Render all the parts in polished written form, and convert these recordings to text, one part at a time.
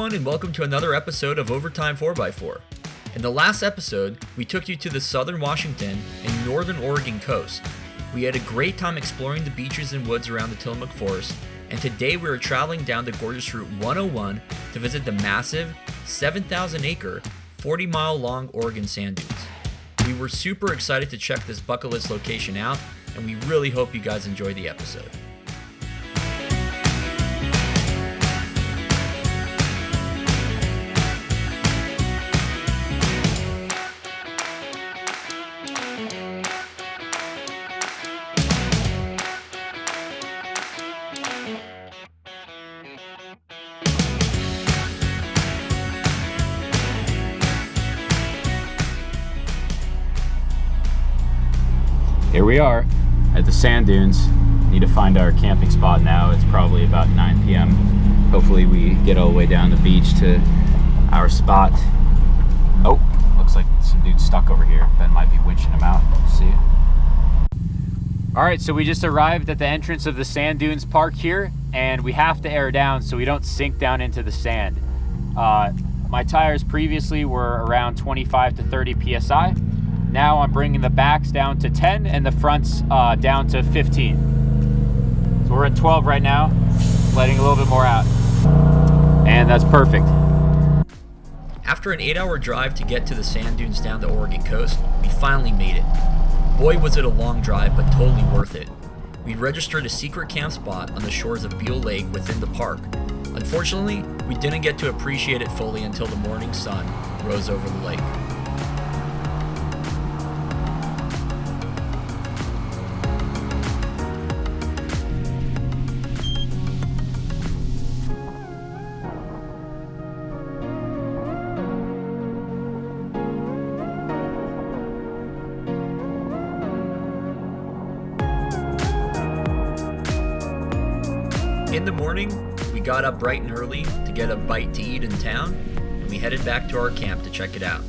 everyone, and welcome to another episode of Overtime 4x4. In the last episode, we took you to the southern Washington and northern Oregon coast. We had a great time exploring the beaches and woods around the Tillamook Forest, and today we are traveling down the gorgeous Route 101 to visit the massive 7,000-acre, 40-mile-long Oregon sand dunes. We were super excited to check this bucket list location out, and we really hope you guys enjoy the episode. Here we are at the sand dunes. Need to find our camping spot now. It's probably about 9 p.m. Hopefully we get all the way down the beach to our spot. Oh, looks like some dude's stuck over here. Ben might be winching him out. See it. All right, so we just arrived at the entrance of the sand dunes park here, and we have to air down so we don't sink down into the sand. My tires previously were around 25 to 30 psi. Now I'm bringing the backs down to 10 and the fronts down to 15. So we're at 12 right now, letting a little bit more out. And that's perfect. After an 8-hour drive to get to the sand dunes down the Oregon coast, we finally made it. Boy, was it a long drive, but totally worth it. We registered a secret camp spot on the shores of Beale Lake within the park. Unfortunately, we didn't get to appreciate it fully until the morning sun rose over the lake. In the morning, we got up bright and early to get a bite to eat in town, and we headed back to our camp to check it out.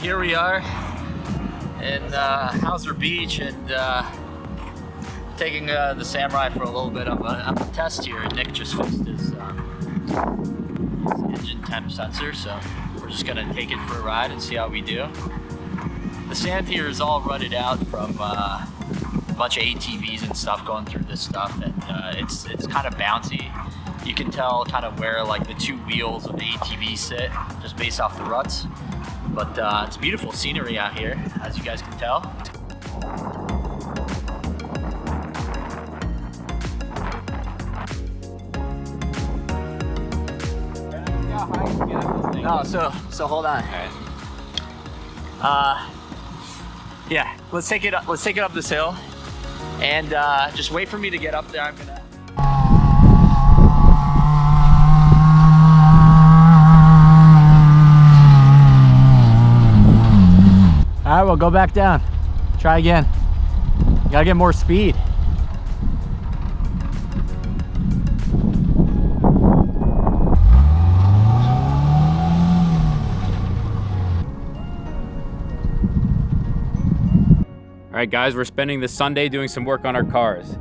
Here we are in Hauser Beach, and taking the Samurai for a little bit of a test here. Nick just fixed his engine temp sensor, so we're just gonna take it for a ride and see how we do. The sand here is all rutted out from a bunch of ATVs and stuff going through this stuff, and it's kind of bouncy. You can tell kind of where like the two wheels of the ATV sit, just based off the ruts. But it's beautiful scenery out here, as you guys can tell. No, so hold on. Yeah, let's take it up. Let's take it up this hill, and just wait for me to get up there. I'm gonna. All right, well, go back down. Try again. You gotta get more speed. All right, guys, we're spending this Sunday doing some work on our cars.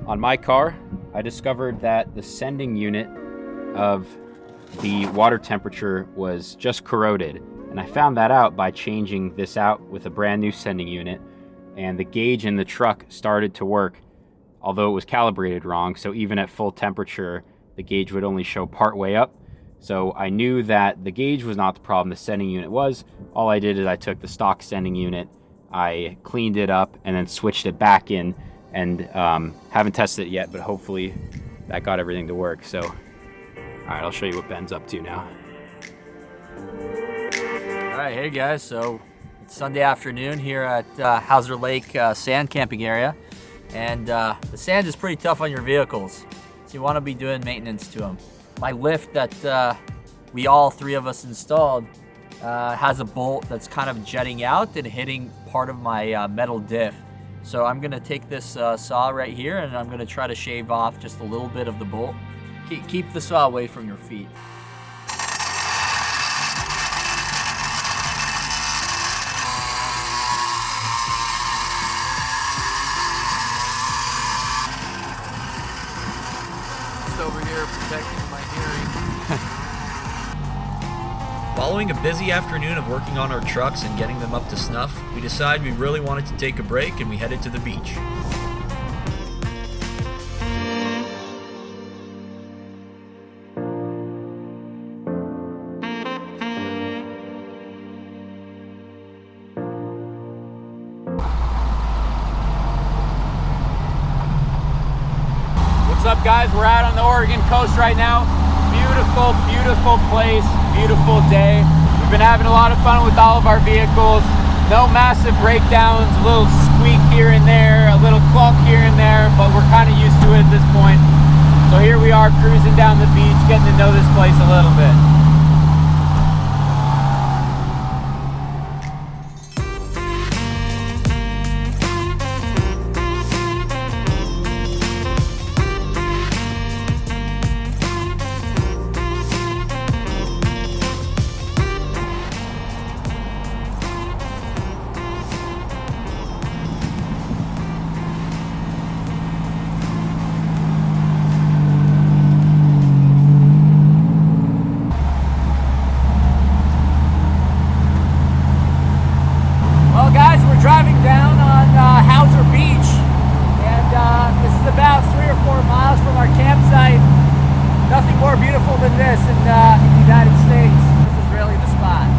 On my car, I discovered that the sending unit of the water temperature was just corroded. And I found that out by changing this out with a brand new sending unit, and the gauge in the truck started to work, although it was calibrated wrong. So even at full temperature, the gauge would only show part way up. So I knew that the gauge was not the problem, the sending unit was. All I did is I took the stock sending unit, I cleaned it up, and then switched it back in, and haven't tested it yet, but hopefully that got everything to work. So, all right, I'll show you what Ben's up to now. Alright, hey guys, so it's Sunday afternoon here at Hauser Lake sand camping area, and the sand is pretty tough on your vehicles, so you want to be doing maintenance to them. My lift that we all three of us installed has a bolt that's kind of jetting out and hitting part of my metal diff. So I'm going to take this saw right here and I'm going to try to shave off just a little bit of the bolt. Keep the saw away from your feet. Over here protecting my hearing. Following a busy afternoon of working on our trucks and getting them up to snuff, we decided we really wanted to take a break and we headed to the beach. What's up, guys? We're out on the Oregon coast right now. Beautiful, beautiful place, beautiful day. We've been having a lot of fun with all of our vehicles. No massive breakdowns, a little squeak here and there, a little clunk here and there, but we're kind of used to it at this point. So here we are cruising down the beach, getting to know this place a little bit. Driving down on Hauser Beach, and this is about 3 or 4 miles from our campsite. Nothing more beautiful than this in the United States. This is really the spot.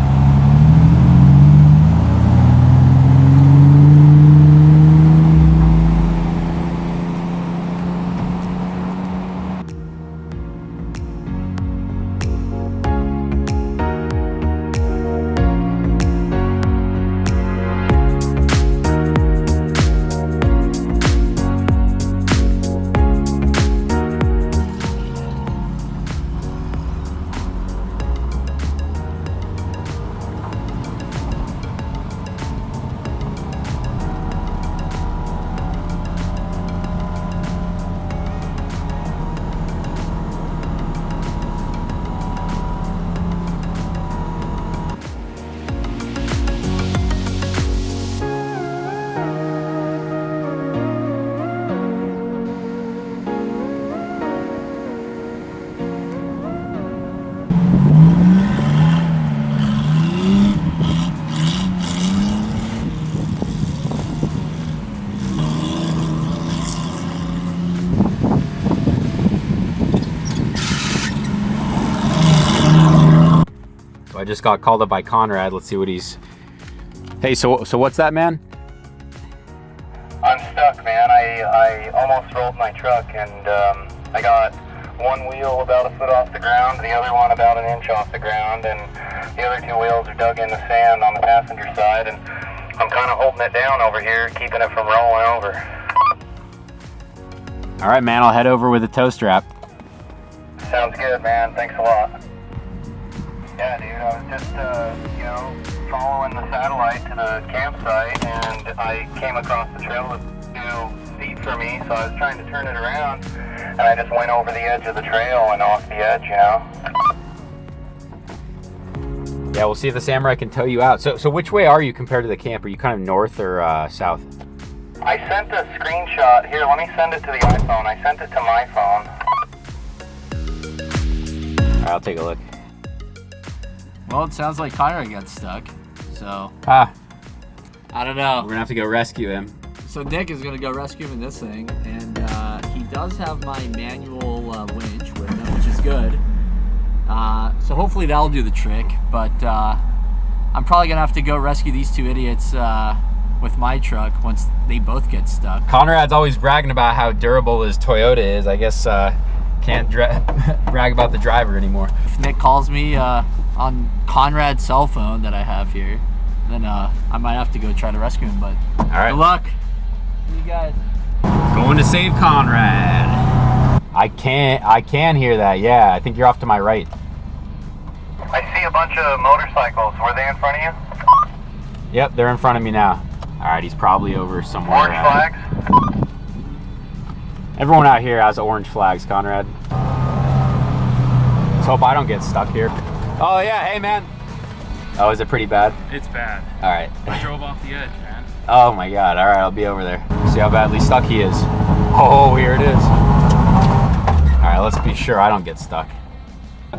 I just got called up by Conrad. Let's see what he's... Hey, so what's that, man? I'm stuck, man. I almost rolled my truck, and I got one wheel about a foot off the ground, the other one about an inch off the ground, and the other two wheels are dug in the sand on the passenger side, and I'm kind of holding it down over here, keeping it from rolling over. All right, man. I'll head over with a tow strap. Sounds good, man. Thanks a lot. Yeah, dude, I was just, following the satellite to the campsite, and I came across the trail with 2 feet for me, so I was trying to turn it around, and I just went over the edge of the trail and off the edge, Yeah, we'll see if the Samurai can tow you out. So which way are you compared to the camp? Are you kind of north or south? I sent a screenshot. Here, let me send it to the iPhone. I sent it to my phone. All right, I'll take a look. Well, it sounds like Kyra got stuck, so... I don't know. We're gonna have to go rescue him. So Nick is gonna go rescue him in this thing, and he does have my manual winch with him, which is good. So hopefully that'll do the trick, but I'm probably gonna have to go rescue these 2 idiots with my truck once they both get stuck. Conrad's always bragging about how durable his Toyota is. I guess can't brag about the driver anymore. If Nick calls me on Conrad's cell phone that I have here. Then I might have to go try to rescue him, but All right. good luck. See you guys. Going to save Conrad. I can hear that. Yeah, I think you're off to my right. I see a bunch of motorcycles. Were they in front of you? Yep, they're in front of me now. All right, he's probably over somewhere. Orange flags? Everyone out here has orange flags, Conrad. Let's hope I don't get stuck here. Oh yeah, hey man. Oh, is it pretty bad? It's bad. All right. I drove off the edge, man. Oh my God, all right, I'll be over there. See how badly stuck he is. Oh, here it is. All right, let's be sure I don't get stuck.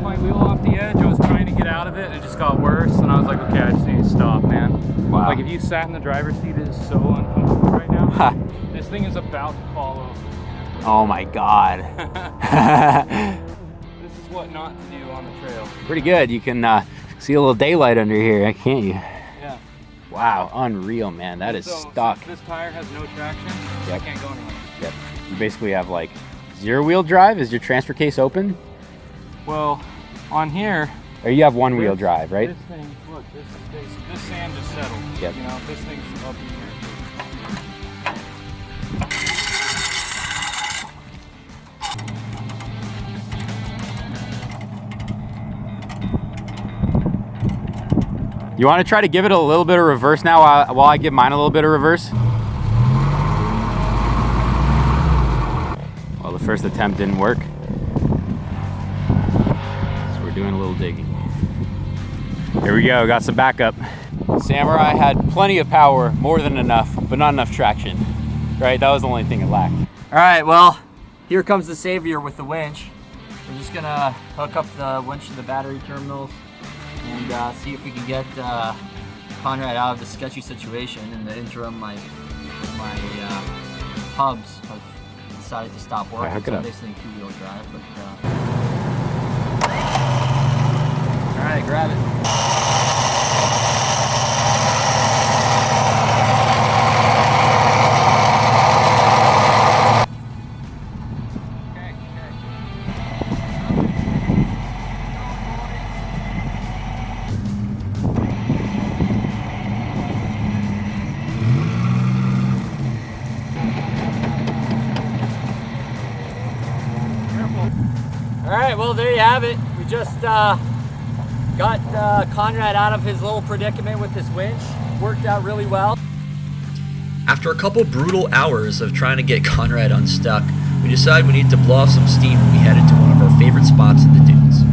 My wheel off the edge, I was trying to get out of it, and it just got worse, and I was like, okay, I just need to stop, man. Wow. Like, if you sat in the driver's seat, it is so uncomfortable right now. This thing is about to fall over. Oh my God. This is what not to do on the trail. Pretty good. You can see a little daylight under here, can't you? Yeah. Wow, unreal, man. That is So, stuck. since this tire has no traction, Yep. I can't go anywhere. Yep. You basically have like zero wheel drive. Is your transfer case open? Well, on here, Or you have one wheel drive, right? This thing, look, this sand just settled. Yep. You know, this thing's up in here. You want to try to give it a little bit of reverse now while I give mine a little bit of reverse? Well, the first attempt didn't work. So we're doing a little digging. Here we go, got some backup. Samurai had plenty of power, more than enough, but not enough traction. Right, that was the only thing it lacked. All right, well, here comes the savior with the winch. We're just gonna hook up the winch to the battery terminals and see if we can get Conrad out of this sketchy situation. In the interim, my hubs have decided to stop working. All right, hook it so up. basically two-wheel drive. But, all right, grab it. All right, well, there you have it. We just got Conrad out of his little predicament with this winch. Worked out really well. After a couple brutal hours of trying to get Conrad unstuck, we decided we needed to blow off some steam and we headed to one of our favorite spots in the dunes.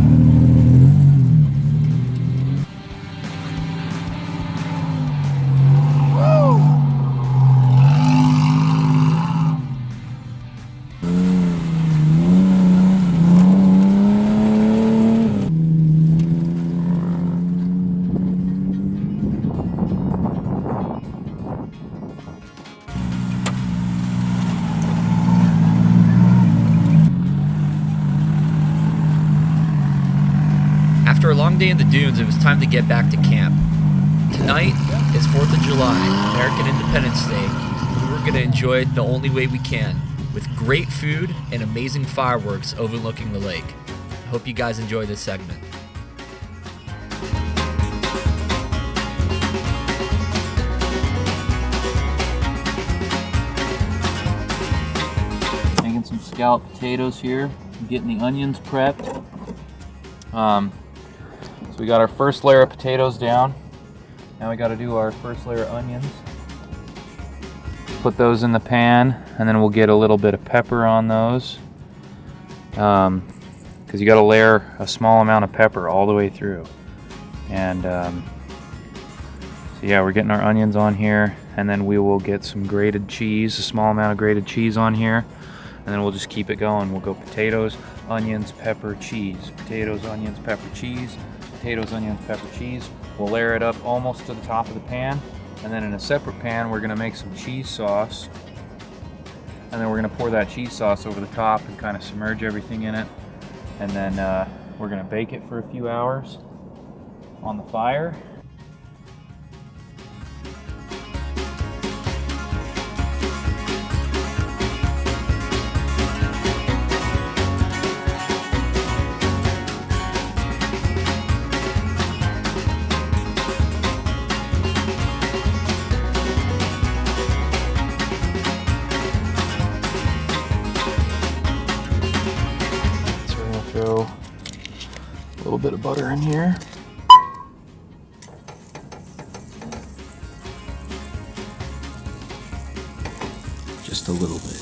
After a long day in the dunes, it was time to get back to camp. Tonight is 4th of July, American Independence Day, and we're going to enjoy it the only way we can, with great food and amazing fireworks overlooking the lake. I hope you guys enjoy this segment. Making some scalloped potatoes here, getting the onions prepped. So we got our first layer of potatoes down. Now we got to do our first layer of onions. Put those in the pan, and then we'll get a little bit of pepper on those. Because you got to layer a small amount of pepper all the way through. And so yeah, we're getting our onions on here, and then we will get some grated cheese, a small amount of grated cheese on here. And then we'll just keep it going. We'll go potatoes, onions, pepper, cheese. Potatoes, onions, pepper, cheese. Potatoes, onions, pepper, cheese. We'll layer it up almost to the top of the pan. And then in a separate pan, we're gonna make some cheese sauce. And then we're gonna pour that cheese sauce over the top and kind of submerge everything in it. And then we're gonna bake it for a few hours on the fire. bit of butter in here. Just a little bit.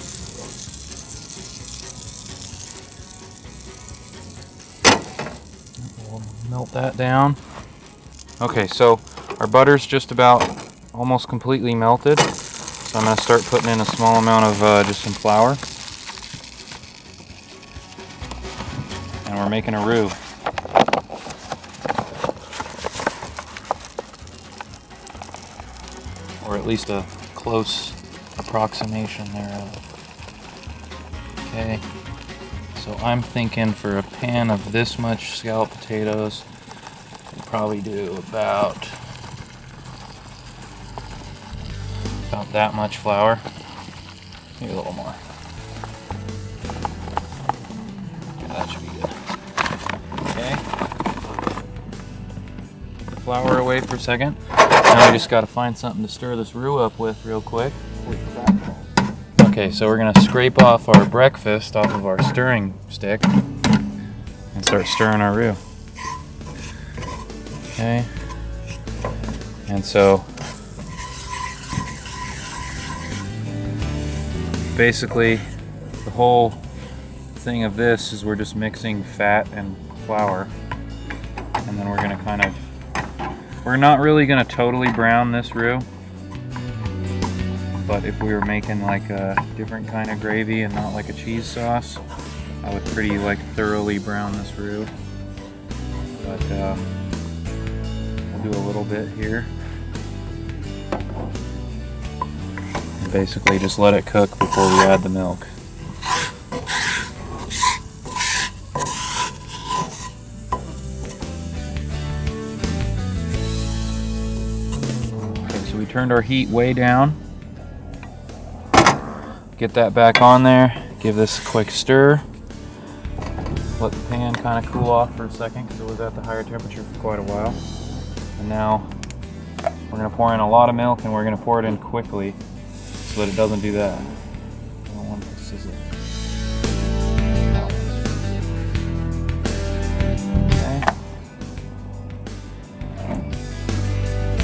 We'll melt that down. Okay, so our butter's just about almost completely melted. So I'm going to start putting in a small amount of just some flour. And we're making a roux. Or at least a close approximation thereof. Okay, so I'm thinking for a pan of this much scalloped potatoes, we'll probably do about that much flour. Maybe a little more. Yeah, that should be good. Okay. Put the flour away for a second. Now we just got to find something to stir this roux up with real quick. Okay, so we're gonna scrape off our breakfast off of our stirring stick and start stirring our roux. Okay. And so basically the whole thing of this is we're just mixing fat and flour, and then we're gonna we're not really gonna totally brown this roux, but if we were making like a different kind of gravy and not like a cheese sauce, I would pretty like thoroughly brown this roux. But we'll do a little bit here. And basically just let it cook before we add the milk. Okay, so we turned our heat way down. Get that back on there, give this a quick stir, let the pan kind of cool off for a second because it was at the higher temperature for quite a while. And now we're going to pour in a lot of milk, and we're going to pour it in quickly so that it doesn't do that. I don't want it to sizzle. Okay.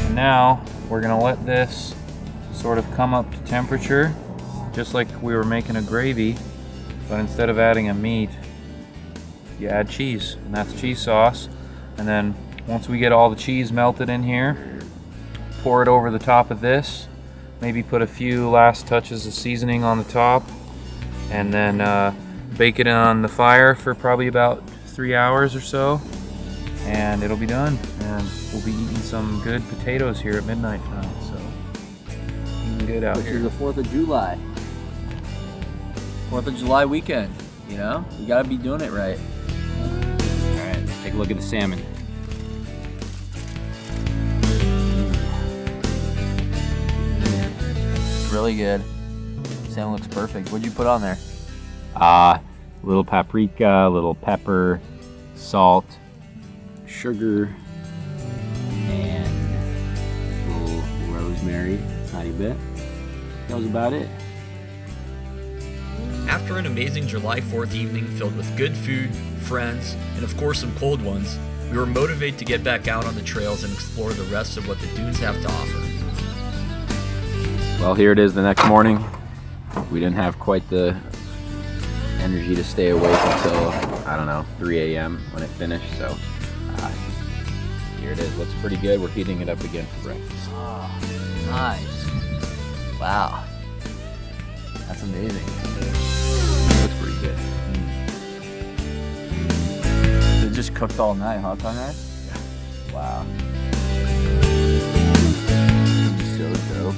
And now we're going to let this sort of come up to temperature, just like we were making a gravy, but instead of adding a meat, you add cheese, and that's cheese sauce. And then once we get all the cheese melted in here, pour it over the top of this, maybe put a few last touches of seasoning on the top, and then bake it on the fire for probably about 3 hours or so, and it'll be done. And we'll be eating some good potatoes here at midnight tonight, so eating good out here. Which is the 4th of July. 4th of July weekend, you know? You gotta be doing it right. Alright, let's take a look at the salmon. Really good. Salmon looks perfect. What'd you put on there? Little paprika, little pepper, salt, sugar, and a little rosemary, tiny bit. That was about it. After an amazing July 4th evening filled with good food, friends, and of course some cold ones, we were motivated to get back out on the trails and explore the rest of what the dunes have to offer. Well, here it is the next morning. We didn't have quite the energy to stay awake until, I don't know, 3 a.m. when it finished, so here it is. Looks pretty good. We're heating it up again for breakfast. Oh, nice. Wow. That's amazing. Looks pretty good. It just cooked all night, huh, Conrad? Yeah. Wow. So dope.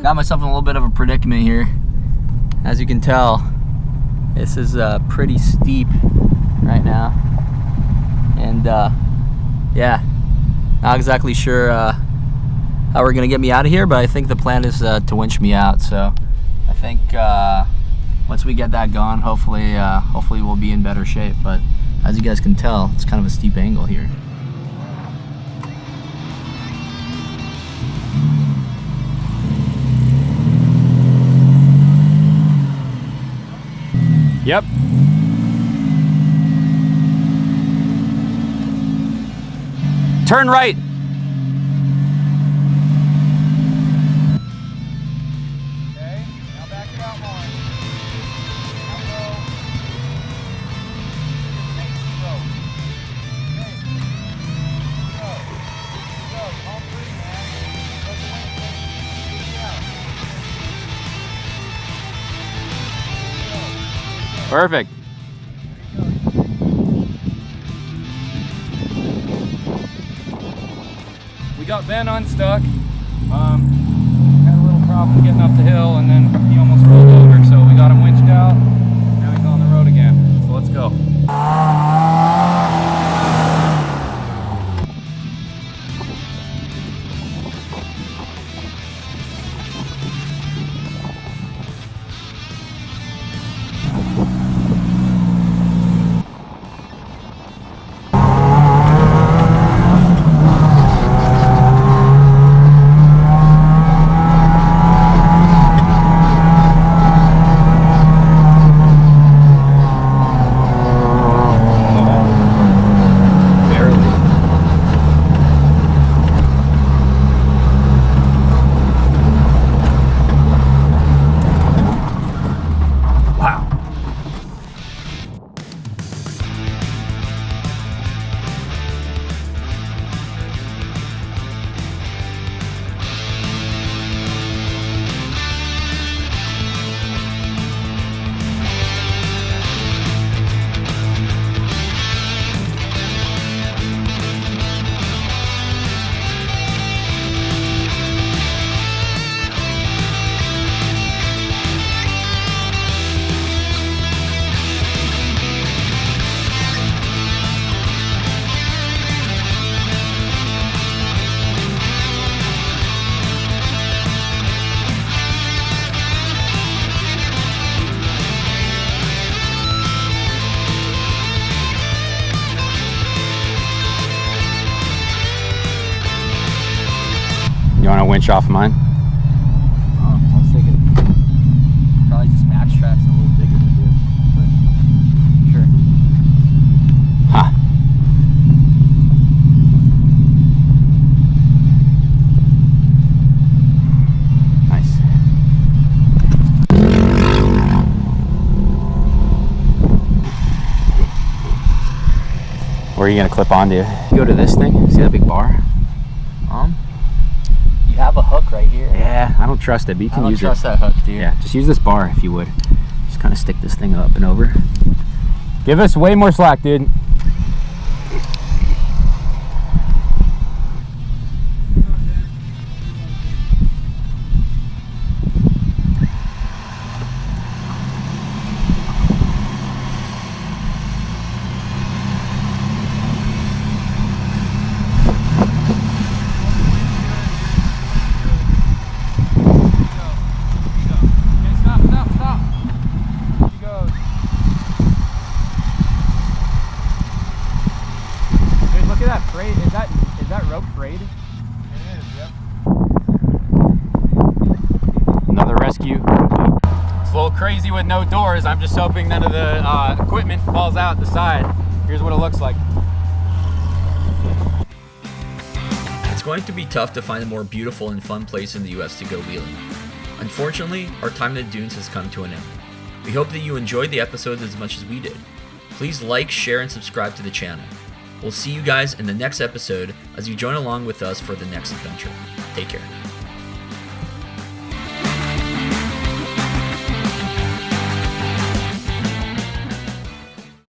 Got myself in a little bit of a predicament here. As you can tell, this is pretty steep right now. And yeah, not exactly sure how we're gonna get me out of here, but I think the plan is to winch me out. So I think once we get that going, hopefully we'll be in better shape. But as you guys can tell, it's kind of a steep angle here. Yep. Turn right. Okay, now back it out more. Now go. Just make slow. Okay. Go. Go. All three, man. Let the wind take you out. Perfect. We got Ben unstuck. Had a little problem getting up the hill, and then he almost rolled over, so we got him winched out. Now he's on the road again. So let's go. You want to winch off mine? I was thinking probably just max tracks and a little bigger to do, but sure. Ha. Nice. Where are you gonna clip onto? Go to this thing. See that big bar? You have a hook right here. Yeah, I don't trust it, but you can use it. I don't trust that hook, dude. Yeah, just use this bar if you would. Just kind of stick this thing up and over. Give us way more slack, dude. Look at that frayed. Is that rope frayed? It is, yep. Another rescue. It's a little crazy with no doors. I'm just hoping none of the equipment falls out the side. Here's what it looks like. It's going to be tough to find a more beautiful and fun place in the US to go wheeling. Unfortunately, our time in the dunes has come to an end. We hope that you enjoyed the episodes as much as we did. Please like, share, and subscribe to the channel. We'll see you guys in the next episode as you join along with us for the next adventure. Take care.